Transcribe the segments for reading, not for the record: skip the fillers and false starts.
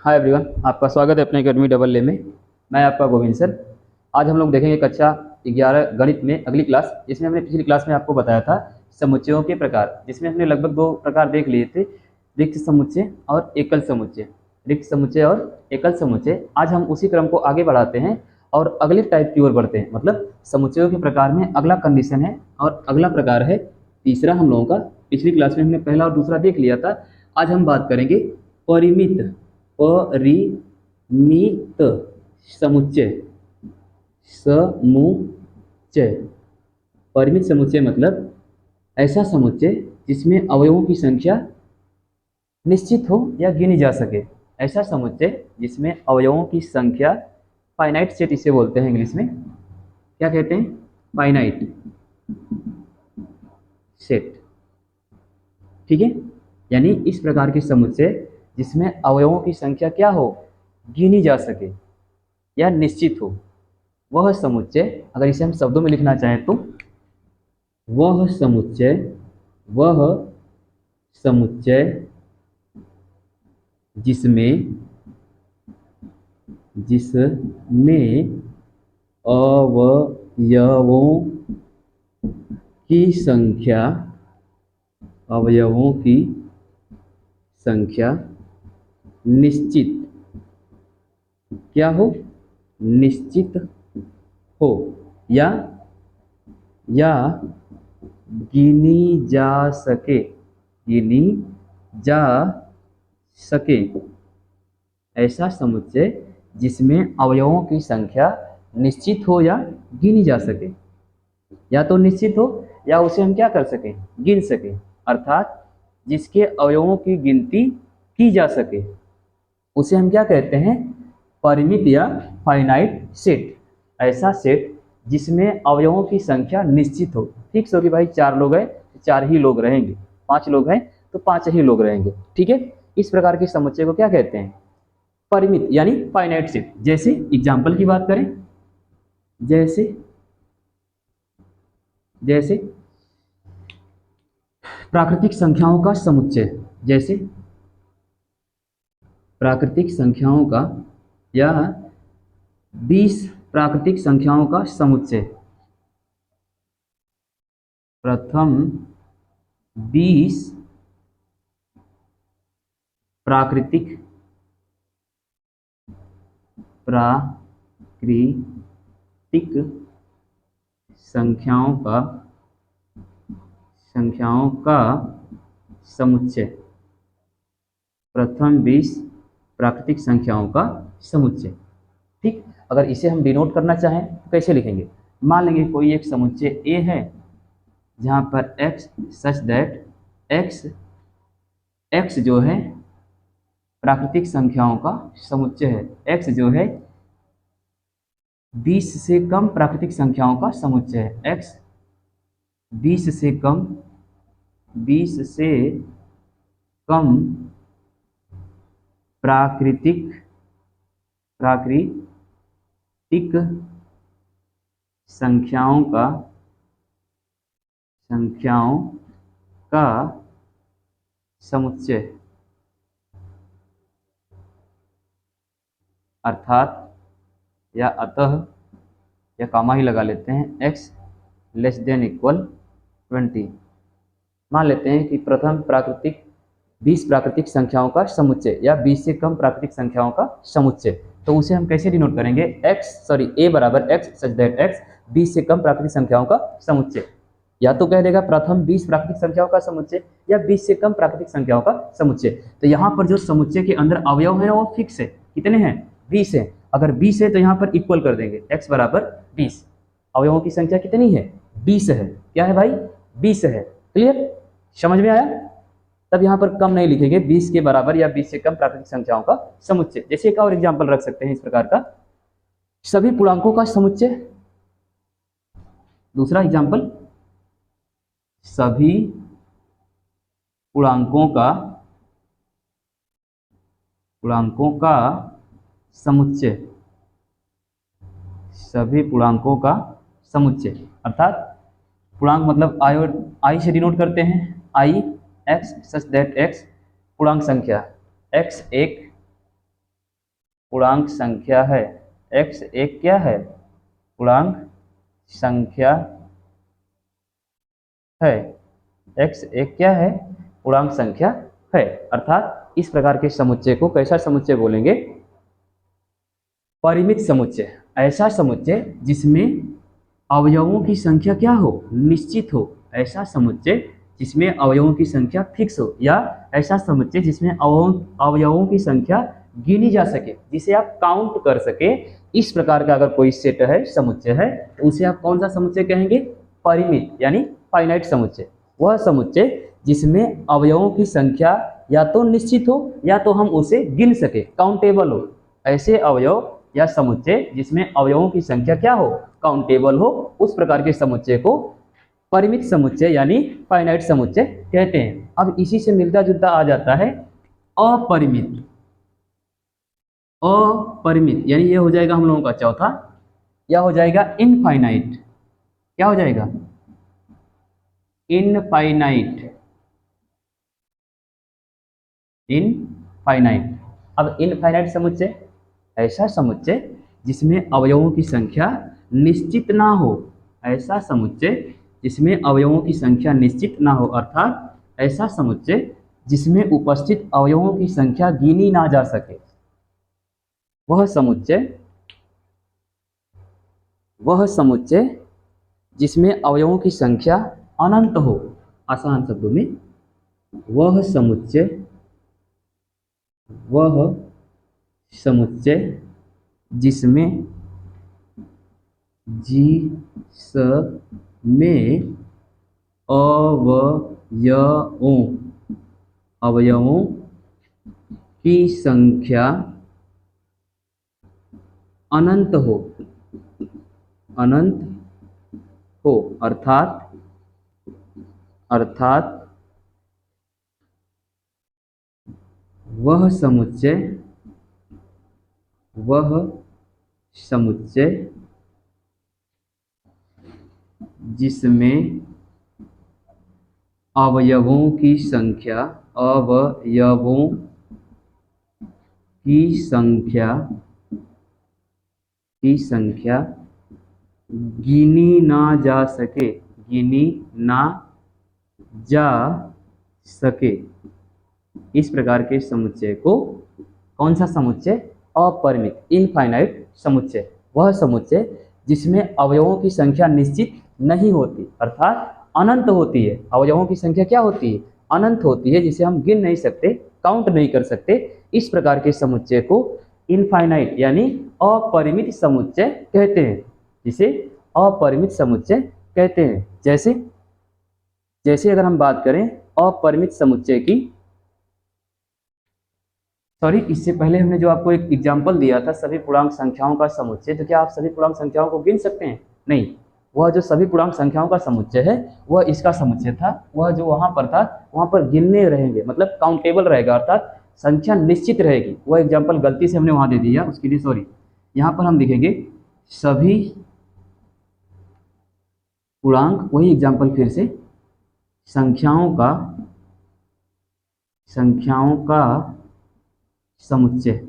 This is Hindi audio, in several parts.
हाय एवरीवन, आपका स्वागत है अपने अकेडमी डबल ए में। मैं आपका गोविंद सर। आज हम लोग देखेंगे कक्षा 11 गणित में अगली क्लास, जिसमें हमने पिछली क्लास में आपको बताया था समुच्चयों के प्रकार, जिसमें हमने लगभग दो प्रकार देख लिए थे, रिक्त समुच्चय और एकल समुच्चय। रिक्त समुच्चय और एकल समुच्चय। आज हम उसी क्रम को आगे बढ़ाते हैं और अगले टाइप की ओर बढ़ते हैं। मतलब समुच्चयों के प्रकार में अगला कंडीशन है और अगला प्रकार है तीसरा हम लोगों का। पिछली क्लास में हमने पहला और दूसरा देख लिया था। आज हम बात करेंगे परिमित परिमित समुच्चय। समुच्चय परिमित समुच्चय मतलब ऐसा समुच्चय जिसमें अवयवों की संख्या निश्चित हो या गिनी जा सके। ऐसा समुच्चय जिसमें अवयवों की संख्या, फाइनाइट सेट इसे बोलते हैं इंग्लिश में। क्या कहते हैं? Finite set. ठीक है, यानी इस प्रकार के समुच्चय जिसमें अवयवों की संख्या क्या हो, गिनी जा सके या निश्चित हो, वह समुच्चय, अगर इसे हम शब्दों में लिखना चाहें तो वह समुच्चय जिसमें अवयवों की संख्या निश्चित क्या हो, निश्चित हो या गिनी जा सके। ऐसा समुच्चय जिसमें अवयवों की संख्या निश्चित हो या गिनी जा सके। या तो निश्चित हो या उसे हम क्या कर सकें, गिन सकें। अर्थात जिसके अवयवों की गिनती की जा सके उसे हम क्या कहते हैं, परिमित या फाइनाइट सेट। ऐसा सेट जिसमें अवयवों की संख्या निश्चित हो, फिक्स हो कि भाई 4 लोग हैं तो 4 ही लोग रहेंगे, 5 लोग हैं तो 5 ही लोग रहेंगे। ठीक है, इस प्रकार के समुच्चय को क्या कहते हैं, परिमित यानी फाइनाइट सेट। जैसे एग्जाम्पल की बात करें, जैसे प्राकृतिक संख्याओं का समुच्चय, जैसे प्राकृतिक संख्याओं का या 20 प्राकृतिक संख्याओं का समुच्चय। प्रथम 20 प्राकृतिक संख्याओं का समुच्चय। प्रथम 20 प्राकृतिक संख्याओं का समुच्चय। ठीक, अगर इसे हम डिनोट करना चाहें तो कैसे लिखेंगे? मान लेंगे कोई एक समुच्चय ए है जहां पर x सच दैट x जो है प्राकृतिक संख्याओं का समुच्चय है। x जो है 20 से कम प्राकृतिक संख्याओं का समुच्चय है। x 20 से कम प्राकृतिक संख्याओं का समुच्चय। अर्थात या अतः या कामा ही लगा लेते हैं, x लेस देन इक्वल 20। मान लेते हैं कि प्रथम 20 प्राकृतिक संख्याओं का समुच्चय या 20 से कम प्राकृतिक संख्याओं का समुच्चय। तो उसे हम कैसे डिनोट करेंगे, a बराबर x सच दैट x 20 से कम प्राकृतिक संख्याओं का समुच्चय। या तो कह देगा प्रथम 20 प्राकृतिक संख्याओं का समुच्चय या 20 से कम प्राकृतिक संख्याओं का समुच्चय। तो यहाँ पर जो समुच्चय के अंदर अवयव है ना वो फिक्स है। कितने हैं? 20 है। अगर 20 है तो यहाँ पर इक्वल कर देंगे, x बराबर 20। अवयवों की संख्या कितनी है? 20 है। क्या है भाई? 20 है। क्लियर? समझ में आया? तब यहाँ पर कम नहीं लिखेंगे, 20 के बराबर या 20 से कम प्राकृतिक संख्याओं का समुच्चय। जैसे एक और एग्जांपल रख सकते हैं इस प्रकार का, सभी पूर्णांकों का समुच्चय। दूसरा एग्जांपल, सभी पूर्णांकों का समुच्चय। सभी पूर्णांकों का समुच्चय अर्थात पूर्णांक मतलब आई से डिनोट करते हैं, आई x सच दैट x पूर्णांक संख्या x1 पूर्णांक संख्या है। x एक क्या है? पूर्णांक संख्या है। x एक क्या है? पूर्णांक संख्या है। अर्थात इस प्रकार के समुच्चय को कैसा समुच्चय बोलेंगे? परिमित समुच्चय। ऐसा समुच्चय जिसमें अवयवों की संख्या क्या हो? निश्चित हो। ऐसा समुच्चय जिसमें अवयवों की संख्या फिक्स हो, या ऐसा समुच्चय जिसमें अवयवों की संख्या गिनी जा सके, जिसे आप काउंट कर सके। इस प्रकार का अगर कोई सेट है, समुच्चय है, तो उसे आप कौन सा समुच्चय कहेंगे? परिमित यानी फाइनाइट समुच्चय। वह समुच्चय जिसमें अवयवों की संख्या या तो निश्चित हो या तो हम उसे गिन सके, काउंटेबल हो। ऐसे अवयव या समुच्चय जिसमें अवयवों की संख्या क्या हो? काउंटेबल हो, उस प्रकार के समुच्चय को परिमित समुच्चय यानी फाइनाइट समुच्चय कहते हैं। अब इसी से मिलता जुलता आ जाता है अपरिमित। अपरिमित यानी ये हो जाएगा हम लोगों का चौथा, या हो जाएगा इनफाइनाइट। क्या हो जाएगा? इनफाइनाइट। इनफाइनाइट। अब इनफाइनाइट समुच्चय ऐसा समुच्चय जिसमें अवयवों की संख्या निश्चित ना हो। ऐसा समुच्चय जिसमें अवयवों की संख्या निश्चित ना हो, अर्थात ऐसा समुच्चय जिसमें उपस्थित अवयवों की संख्या गिनी ना जा सके। वह समुच्चय जिसमें अवयवों की संख्या अनंत हो। आसान शब्दों में, वह समुच्चय जिसमें अवयवों की संख्या अनंत हो, अर्थात वह समुच्चय जिसमें अवयवों की संख्या गिनी ना जा सके। इस प्रकार के समुच्चय को कौन सा समुच्चय? अपरिमित, इनफाइनाइट समुच्चय। वह समुच्चय जिसमें अवयवों की संख्या निश्चित नहीं होती, अर्थात अनंत होती है। अवयवों की संख्या क्या होती है? अनंत होती है, जिसे हम गिन नहीं सकते, काउंट नहीं कर सकते। इस प्रकार के समुच्चय को इनफाइनाइट यानी अपरिमित समुच्चय कहते हैं, जिसे अपरिमित समुच्चय कहते हैं। जैसे अगर हम बात करें अपरिमित समुच्चय की, इससे पहले हमने जो आपको एक एग्जाम्पल दिया था सभी पूर्णांक संख्याओं का समुच्चय, तो क्या आप सभी पूर्णांक संख्याओं को गिन सकते हैं? नहीं। वह जो सभी पूर्णांक संख्याओं का समुच्चय है वह इसका समुच्चय था। वह जो वहां पर था वहां पर गिनने रहेंगे, मतलब काउंटेबल रहेगा, अर्थात संख्या निश्चित रहेगी। वह एग्जाम्पल गलती से हमने वहां दे दिया, उसके लिए सॉरी। यहाँ पर हम लिखेंगे सभी पूर्णांक, वही एग्जाम्पल फिर से, संख्याओं का समुच्चय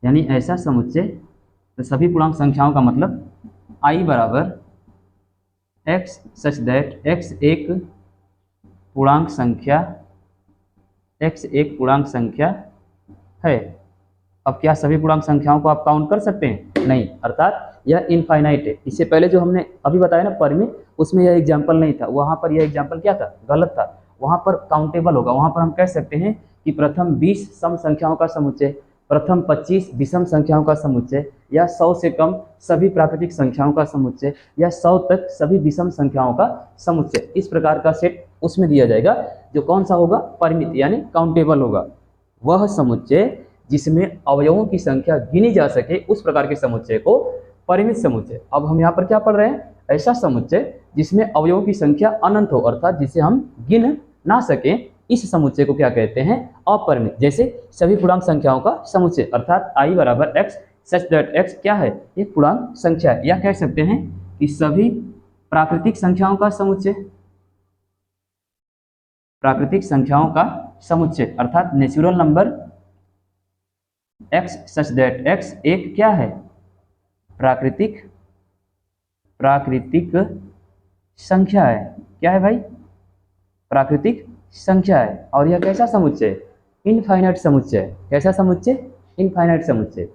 यानी ऐसा समुच्चय, तो सभी पूर्णांक संख्याओं का मतलब i बराबर x सच दैट x एक पूर्णांक संख्या है। अब क्या सभी पूर्णांक संख्याओं को आप काउंट कर सकते हैं? नहीं, अर्थात यह इनफाइनाइट है। इससे पहले जो हमने अभी बताया ना परिमित, उसमें यह एग्जाम्पल नहीं था। वहां पर यह एग्जाम्पल क्या था? गलत था। वहां पर काउंटेबल होगा। वहां पर हम कह सकते हैं कि प्रथम 20 सम संख्याओं का समुच्चय, प्रथम 25 विषम संख्याओं का समुच्चय, या 100 से कम सभी प्राकृतिक संख्याओं का समुच्चय, या 100 तक सभी विषम संख्याओं का समुच्चय। इस प्रकार का सेट उसमें दिया जाएगा, जो कौन सा होगा? परिमित यानी काउंटेबल होगा। वह समुच्चय जिसमें अवयवों की संख्या गिनी जा सके, उस प्रकार के समुच्चय को परिमित समुच्चय। अब हम यहाँ पर क्या पढ़ रहे हैं? ऐसा समुच्चय जिसमें अवयवों की संख्या अनंत हो, अर्थात जिसे हम गिन ना सके, इस समुच्चय को क्या कहते हैं? अपरिमित। जैसे सभी पूर्णांक संख्याओं का समुच्चय, अर्थात i बराबर x सच दैट x क्या है? एक पूर्णांक संख्या है। या कह सकते हैं कि सभी प्राकृतिक संख्याओं का समुच्चय, अर्थात natural number x such that x एक क्या है, प्राकृतिक संख्या है। क्या है भाई, प्राकृतिक संख्या है। और यह कैसा समुच्चय, इनफाइनाइट समुच्चय। कैसा समुच्चय, इनफाइनाइट समुच्चय।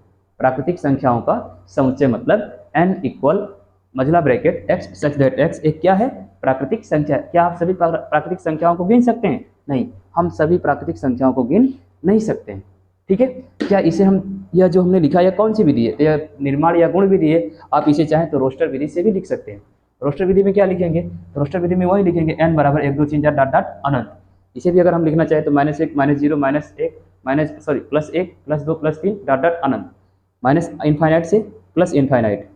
प्राकृतिक संख्याओं का समुच्चय मतलब n इक्वल मझला bracket x such that x एक क्या है, प्राकृतिक संख्या। क्या आप सभी प्राकृतिक संख्याओं को गिन सकते हैं, नहीं, हम सभी प्राकृतिक संख्याओं को गिन नहीं सकते हैं। ठीक है, क्या इसे हम, यह जो हमने लिखा, यह कौन सी विधि है, यह निर्माण या गुण विधि है। आप इसे चाहें तो रोस्टर विधि से भी लिख सकते हैं। रोस्टर विधि में क्या लिखेंगे, रोस्टर विधि में वही लिखेंगे n बराबर 1 2 3 4 डॉट डॉट अनंत। इसे भी अगर हम लिखना चाहें तो -1 -0 -1 +1 +2 +3 डॉट डॉट अनंत, माइनस इनफाइनाइट से प्लस इनफाइनाइट,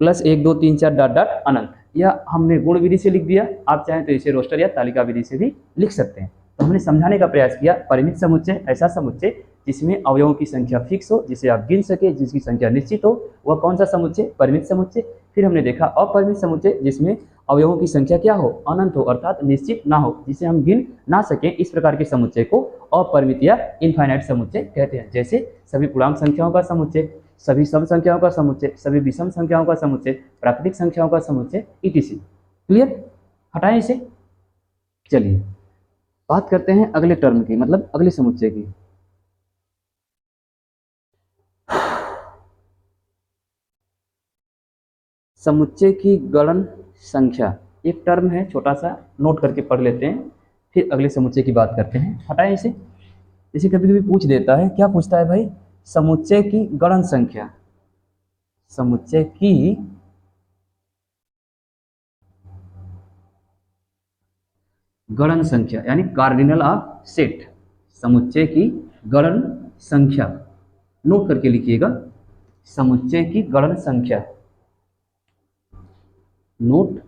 +1 2 3 4 डॉट डॉट अनंत। यह हमने गुण विधि से लिख दिया। आप चाहें तो इसे रोस्टर या तालिका विधि से भी लिख सकते हैं। तो हमने समझाने का प्रयास किया, परिमित समुच्चय ऐसा समुच्चय जिसमें अवयवों की संख्या फिक्स हो, जिसे आप गिन सके, जिसकी संख्या निश्चित हो, वह कौन सा समुच्चय, परिमित समुच्चय। फिर हमने देखा अपरिमित समुच्चय जिसमें अवयवों की संख्या क्या हो, अनंत हो, अर्थात निश्चित ना हो, जिसे हम गिन ना सकें। इस प्रकार के समुच्चय को अपरिमित या इनफाइनाइट समुच्चय कहते हैं। जैसे सभी पूर्णांक संख्याओं का समुच्चय, सभी सम संख्याओं का समुच्चय, सभी विषम संख्याओं का समुच्चय, प्राकृतिक संख्याओं का समुच्चय, etc। क्लियर, हटाएं इसे। चलिए बात करते हैं अगले टर्म की, मतलब अगले समुच्चय की। समुच्चय की गणन संख्या एक टर्म है, छोटा सा नोट करके पढ़ लेते हैं, फिर अगले समुच्चय की बात करते हैं। हटाएं इसे। इसे कभी कभी पूछ देता है, क्या पूछता है भाई, समुच्चय की गणन संख्या। समुच्चय की गणन संख्या यानी कार्डिनल ऑफ सेट। समुच्चय की गणन संख्या नोट करके लिखिएगा, समुच्चय की गणन संख्या। नोट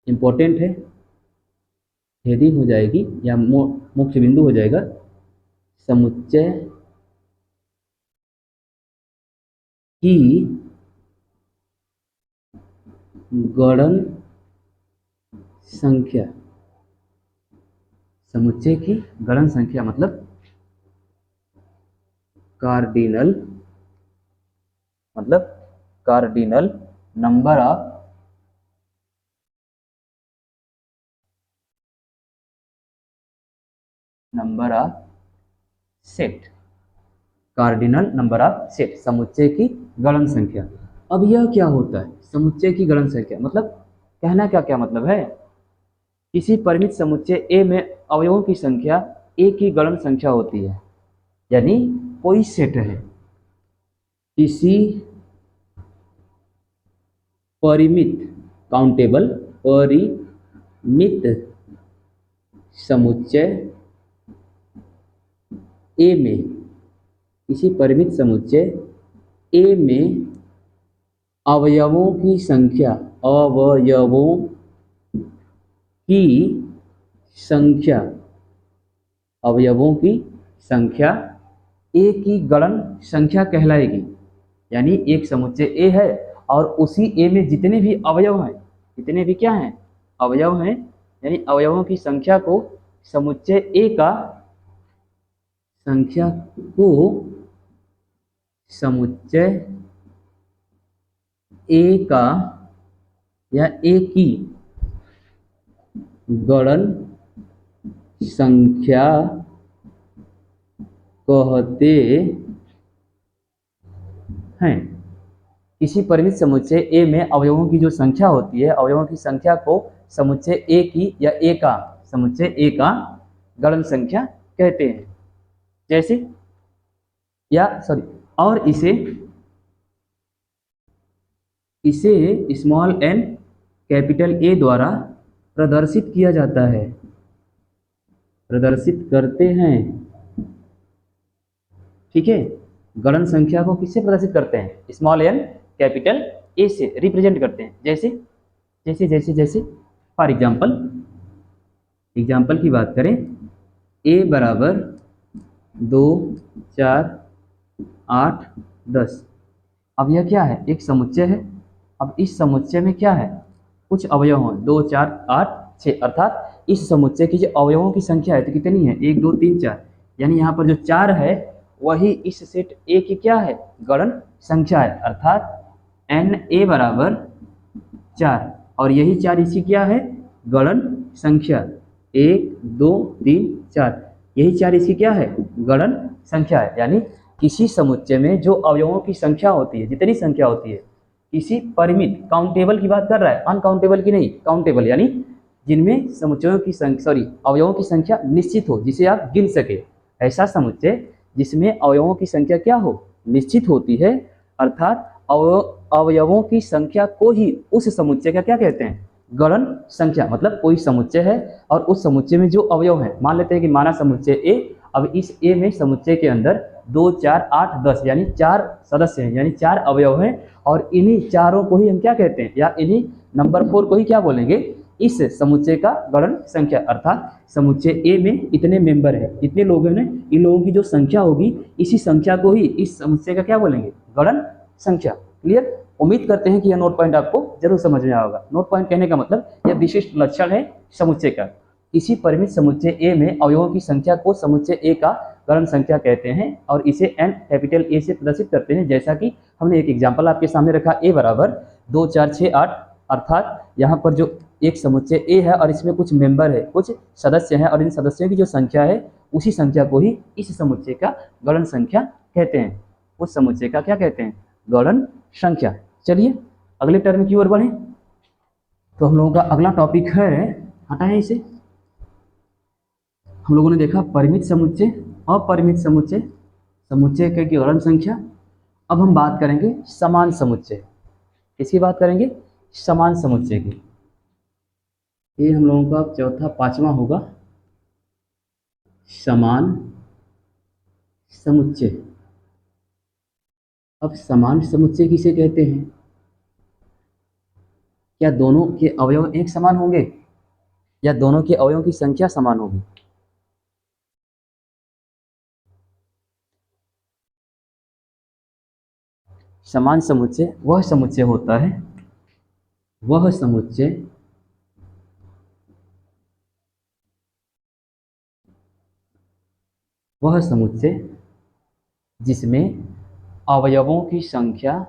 इंपॉर्टेंट है, हेडिंग हो जाएगी या मुख्य बिंदु हो जाएगा। समुच्चय की गणन संख्या। समुच्चय की गणन संख्या मतलब cardinal, number of set. Cardinal number of set, समुच्चय की गणन संख्या। अब यह क्या होता है, समुच्चय की गणन संख्या मतलब कहना क्या मतलब है, किसी परिमित समुच्चय A में अवयवों की संख्या A की गणन संख्या होती है। यानी कोई सेट है, किसी परिमित काउंटेबल परिमित समुच्चय A में, किसी परिमित समुच्चय A में अवयवों की संख्या A की गणन संख्या कहलाएगी। यानी एक समुच्चय A है और उसी A में जितने भी अवयव हैं, जितने भी क्या हैं, अवयव हैं, यानी अवयवों की संख्या को समुच्चय A का समुच्चय A का या A की गणन संख्या कहते हैं। किसी परिमित समुच्चय A में अवयवों की जो संख्या होती है, अवयवों की संख्या को समुच्चय A की या समुच्चय A का गणन संख्या कहते हैं। जैसे और इसे स्मॉल n कैपिटल A द्वारा प्रदर्शित किया जाता है, प्रदर्शित करते हैं। ठीक है, गणन संख्या को किससे प्रदर्शित करते हैं, स्मॉल n कैपिटल A से रिप्रेजेंट करते हैं। जैसे फॉर एग्जाम्पल की बात करें, A बराबर 2 4 8 10। अब यह क्या है, एक समुच्चय है। अब इस समुच्चय में क्या है, कुछ अवयव हैं, 2 4 8 6, अर्थात इस समुच्चय की जो अवयवों की संख्या है तो कितनी है, 1 2 3 4, यानी यहाँ पर जो 4 है वही इस सेट ए की क्या है, गणन संख्या है, अर्थात एन ए बराबर 4 और यही 4 इसी क्या है, गणन संख्या। 1 2 3 4 यही 4 इसकी क्या है, गणन संख्या है। यानी किसी समुच्चय में जो अवयवों की संख्या होती है, जितनी संख्या होती है, किसी परिमित काउंटेबल की बात कर रहा है, अनकाउंटेबल की नहीं, काउंटेबल यानी जिनमें समुच्चयों की संख्या अवयवों की संख्या निश्चित हो, जिसे आप गिन सके, ऐसा समुच्चय जिसमें अवयवों की संख्या क्या हो, निश्चित होती है, अर्थात अवयवों की संख्या को ही उस समुच्चय का क्या कहते हैं, गणन संख्या। मतलब कोई समुच्चय है और उस समुच्चय में जो अवयव है, मान लेते हैं कि माना समुच्चय ए, अब इस ए में समुच्चय के अंदर 2 4 8 10 यानी 4 सदस्य हैं, यानी 4 अवयव हैं, और इन्हीं चारों को ही हम क्या कहते हैं, या इन्हीं नंबर 4 को ही क्या बोलेंगे, इस समुच्चय का गणन संख्या। अर्थात समुच्चय ए में इतने मेंबर हैं, इतने लोग हैं, इन लोगों की जो संख्या होगी, इसी संख्या को ही इस समुच्चय का क्या बोलेंगे, गणन संख्या। क्लियर? उम्मीद करते हैं कि यह नोट पॉइंट आपको जरूर समझ में आएगा। नोट पॉइंट कहने का मतलब यह विशिष्ट लक्षण है समुच्चय का। किसी परिमित समुच्चय ए में अवयवों की संख्या को समुच्चय ए का गणन संख्या कहते हैं और इसे एन कैपिटल ए से प्रदर्शित करते हैं। जैसा कि हमने एक एग्जाम्पल आपके सामने रखा, ए बराबर 2 4 6 8, अर्थात यहाँ पर जो एक समुच्चय ए है और इसमें कुछ मेंबर है, कुछ सदस्य हैं, और इन सदस्यों की जो संख्या है उसी संख्या को ही इस समुच्चय का गणन संख्या कहते हैं। उस समुच्चय का क्या कहते हैं, गणन संख्या। चलिए अगले टर्म की ओर बढ़ें। तो हम लोगों का अगला टॉपिक है, हटाएं इसे, हम लोगों ने देखा परिमित समुच्चय, अपरिमित समुच्चय, समुच्चय की गणन संख्या। अब हम बात करेंगे समान समुच्चय। किसकी बात करेंगे, समान समुच्चय की। ये हम लोगों का चौथा पांचवा होगा, समान समुच्चय। अब समान समुच्चय किसे कहते हैं, क्या दोनों के अवयव एक समान होंगे या दोनों के अवयवों की संख्या समान होगी। समान समुच्चय वह समुच्चय होता है, वह समुच्चय जिसमें अवयवों की संख्या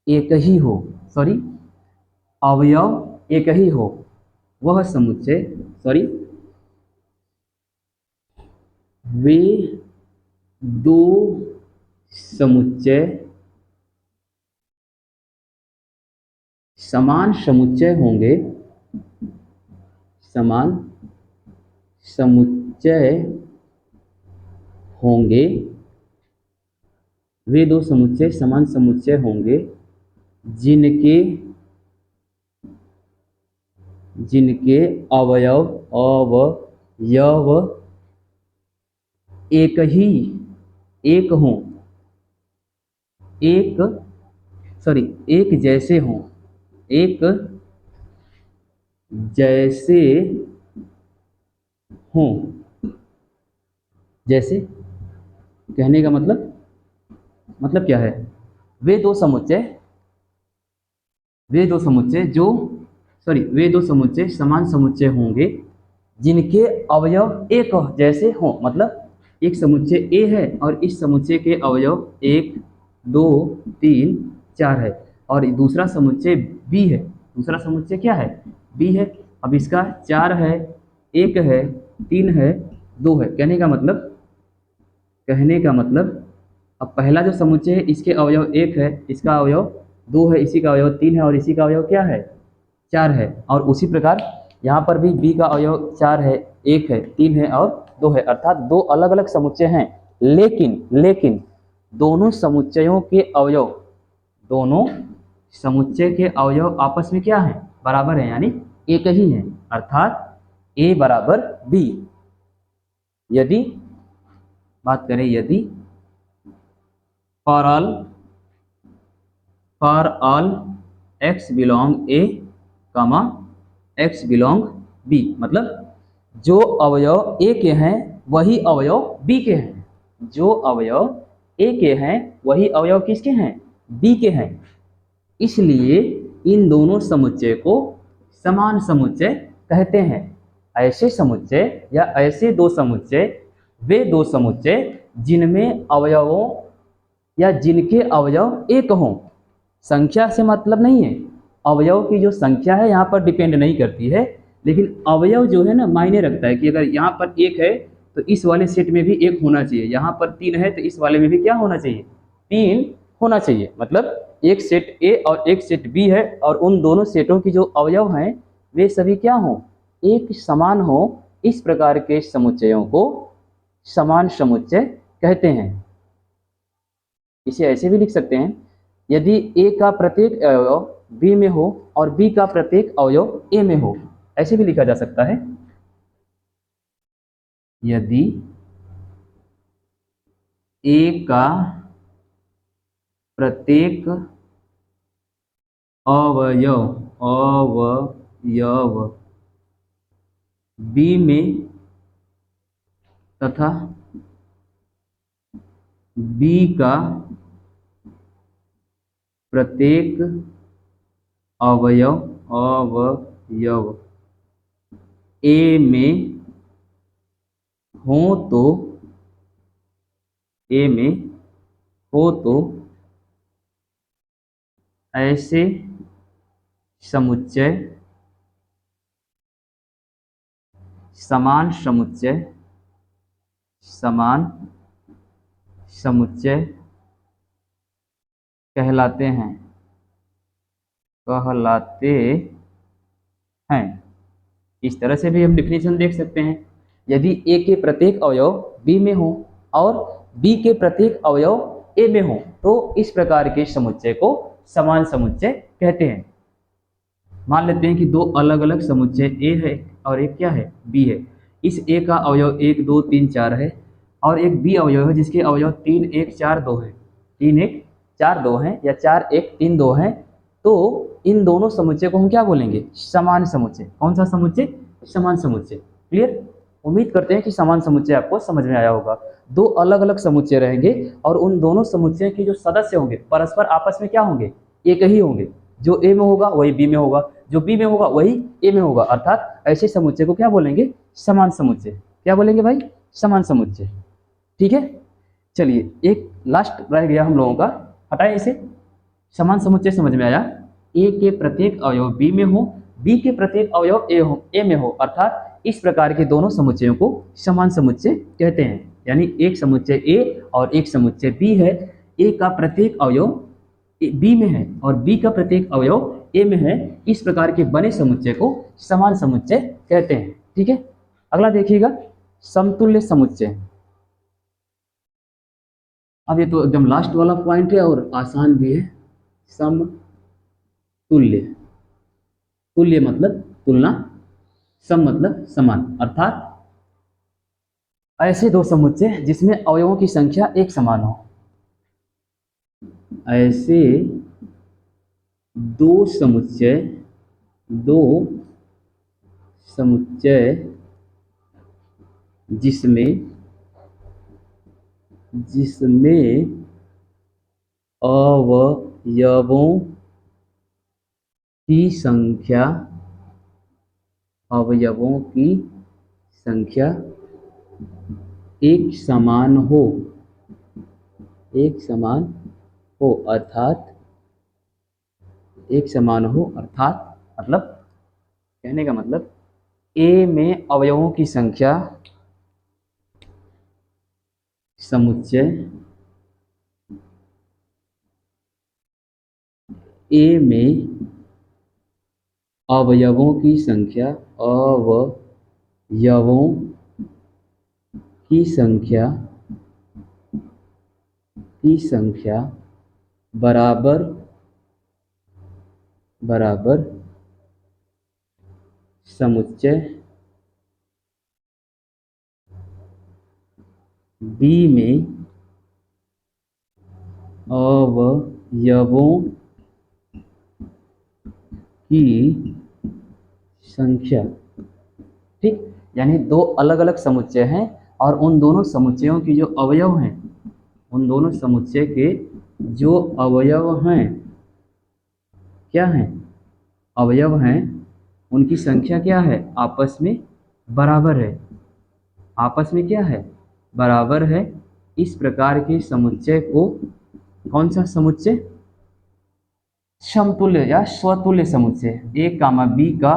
एक ही हो, अवयव एक ही हो, वह समुच्चय वे दो समुच्चय समान समुच्चय होंगे, वे दो समुच्चय समान समुच्चय होंगे जिनके अवयव एक जैसे हों। जैसे कहने का मतलब क्या है, वे दो समुच्चय समान समुच्चय होंगे जिनके अवयव एक जैसे हों। मतलब एक समुच्चय ए है और इस समुच्चय के अवयव 1 2 3 4 है, और दूसरा समुच्चय बी है, दूसरा समुच्चय क्या है, बी है। अब इसका 4 है, 1 है, 3 है, 2 है। कहने का मतलब अब पहला जो समुच्चय है इसके अवयव 1 है, इसका अवयव 2 है, इसी का अवयव 3 है और इसी का अवयव क्या है, 4 है। और उसी प्रकार यहाँ पर भी बी का अवयव 4 है, 1 है, 3 है और 2 है, अर्थात दो अलग अलग समुच्चय हैं। लेकिन दोनों समुच्चयों के अवयव आपस में क्या है, बराबर है, यानी एक ही है, अर्थात ए बराबर बी। यदि बात करें, यदि for all x belong a, x belong b, मतलब जो अवयव a के हैं वही अवयव b के हैं, जो अवयव a के हैं वही अवयव किसके हैं, b के हैं। इसलिए इन दोनों समुच्चय को समान समुच्चय कहते हैं। ऐसे समुच्चय या ऐसे दो समुच्चय वे दो समुच्चय जिनमें अवयवों या जिनके अवयव एक हों। संख्या से मतलब नहीं है, अवयव की जो संख्या है यहाँ पर डिपेंड नहीं करती है, लेकिन अवयव जो है ना मायने रखता है कि अगर यहाँ पर एक है तो इस वाले सेट में भी एक होना चाहिए, यहाँ पर 3 है तो इस वाले में भी क्या होना चाहिए, 3 होना चाहिए। मतलब एक सेट ए और एक सेट बी है और उन दोनों सेटों की जो अवयव हैं वे सभी क्या हों, एक समान हो। इस प्रकार के समुच्चयों को समान समुच्चय कहते हैं। इसे ऐसे भी लिख सकते हैं, यदि ए का प्रत्येक अवयव बी में हो और बी का प्रत्येक अवयव ए में हो, ऐसे भी लिखा जा सकता है। यदि ए का प्रत्येक अवयव बी में तथा बी का प्रत्येक अवयव ए में हो तो ऐसे समुच्चय समान समुच्चय कहलाते हैं। इस तरह से भी हम डिफिनेशन देख सकते हैं। यदि ए के प्रत्येक अवयव बी में हो और बी के प्रत्येक अवयव ए में हो तो इस प्रकार के समुच्चय को समान समुच्चय कहते हैं। मान लेते हैं कि दो अलग अलग समुच्चय ए है और एक क्या है, बी है। इस ए का अवयव 1 2 3 4 है और एक बी अवयव है जिसके अवयव 3 1 4 2 है, 3 1 4 2 हैं या 4 1 3 2 हैं। तो इन दोनों समुच्चय को हम क्या बोलेंगे, समान समुच्चय। कौन सा समुच्चय, समान समुच्चय। क्लियर। उम्मीद करते हैं कि समान समुच्चय आपको समझ में आया होगा। दो अलग अलग समुच्चय रहेंगे और उन दोनों समुच्चय के जो सदस्य होंगे परस्पर आपस में क्या होंगे, एक ही होंगे। जो ए में होगा वही बी में होगा, जो बी में होगा वही ए में होगा, अर्थात ऐसे समुच्चय को क्या बोलेंगे, समान समुच्चय। क्या बोलेंगे भाई, समान समुच्चय। ठीक है। चलिए एक लास्ट रह गया हम लोगों का, हटाए इसे। समान समुच्चय समझ में आया, ए के प्रत्येक अवयव बी में हो, बी के प्रत्येक अवयव ए में हो, अर्थात इस प्रकार के दोनों समुच्चयों को समान समुच्चय कहते हैं। यानी एक समुच्चय ए और एक समुच्चय बी है, ए का प्रत्येक अवयव बी में है और बी का प्रत्येक अवयव ए में है, इस प्रकार के बने समुच्चय को समान समुच्चय कहते हैं। ठीक है। अगला देखिएगा, समतुल्य समुच्चय। अब ये तो एकदम लास्ट वाला पॉइंट है और आसान भी है। समतुल्य, तुल्य मतलब तुलना, सम मतलब समान, अर्थात ऐसे दो समुच्चय जिसमें अवयवों की संख्या एक समान हो। ऐसे दो समुच्चय जिसमें अवयवों की संख्या एक समान हो अर्थात मतलब कहने का मतलब ए में अवयवों की संख्या समुच्चय ए में अवयवों की संख्या बराबर समुच्चय बी में अवयवों की संख्या। ठीक। यानी दो अलग अलग समुच्चय हैं और उन दोनों समुच्चयों की जो अवयव हैं, उन दोनों समुच्चय के जो अवयव हैं, क्या हैं, अवयव हैं, उनकी संख्या क्या है, आपस में बराबर है, आपस में क्या है, बराबर है। इस प्रकार के समुच्चय को कौन सा समुच्चय, समतुल्य या स्वतुल्य समुच्चय, ए कामा बी का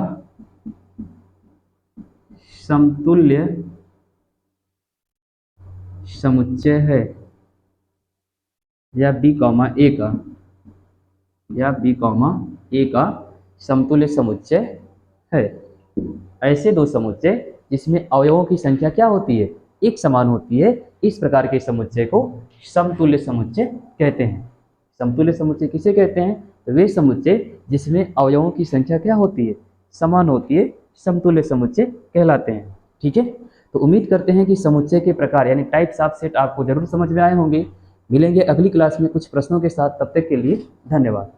समतुल्य समुच्चय है, या बी कॉमा ए का, या बी कॉमा ए का समतुल्य समुच्चय है। ऐसे दो समुच्चय जिसमें अवयवों की संख्या क्या होती है, एक समान होती है, इस प्रकार के समुच्चय को समतुल्य समुच्चय कहते हैं। समतुल्य समुच्चय किसे कहते हैं, तो वे समुच्चय जिसमें अवयवों की संख्या क्या होती है, समान होती है, समतुल्य समुच्चय कहलाते हैं। ठीक है, तो उम्मीद करते हैं कि समुच्चय के प्रकार यानी टाइप्स ऑफ सेट आपको जरूर समझ में आए होंगे। मिलेंगे अगली क्लास में कुछ प्रश्नों के साथ, तब तक के लिए धन्यवाद।